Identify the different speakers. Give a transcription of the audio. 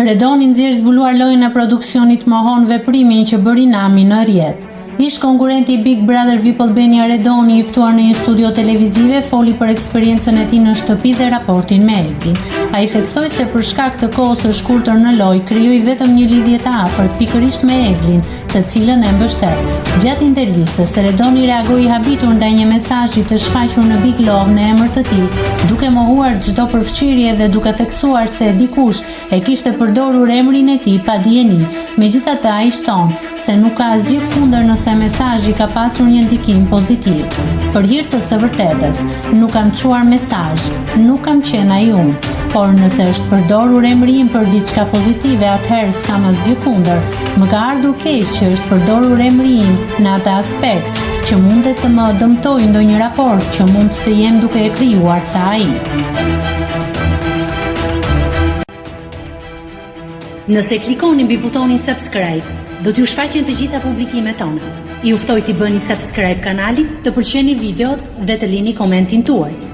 Speaker 1: Redoni nxjerr zbuluar lojën e produksionit mohon veprimin që bëri Nami në rrjet. Ish konkurrenti i Big Brother VIP Albania Redoni, i ftuar në një studio televizive, foli për eksperiencën e tij në shtëpi dhe raportin me Eglin. Ai theksoi se për shkak të kohës së shkurtër në lojë krijoi vetëm një lidhje të afërt pikërisht me Eglin, të cilën e mbështet. Gjatë intervistës, Redoni reagoi i habitur ndaj një mesazhi të shfaqur në Big Love në emër të tij, duke mohuar çdo përfshirje dhe duke theksuar se dikush e kishte përdorur emrin e tij pa dijeni. Megjithatë, ai shton se nuk ka asgjë kundër nëse mesazhi ka pasur një ndikim pozitiv. Për hir të së vërtetës, nuk kam çuar mesazh, nuk kam qenë ai unë. Por nëse është përdorur emri im për diçka pozitive, atëherë s'kam asgjë kundër. Më ka ardhur keq që është përdorur emri im në atë aspekt që mundet të më dëmtojë ndonjë raport që mund të jem duke e krijuar, tha ai. Nëse klikoni mbi butonin subscribe, do t'ju shfaqen të gjitha publikimet tona. Ju ftoj t'i bëni subscribe kanalit, të pëlqeni videot dhe të lini komentin tuaj.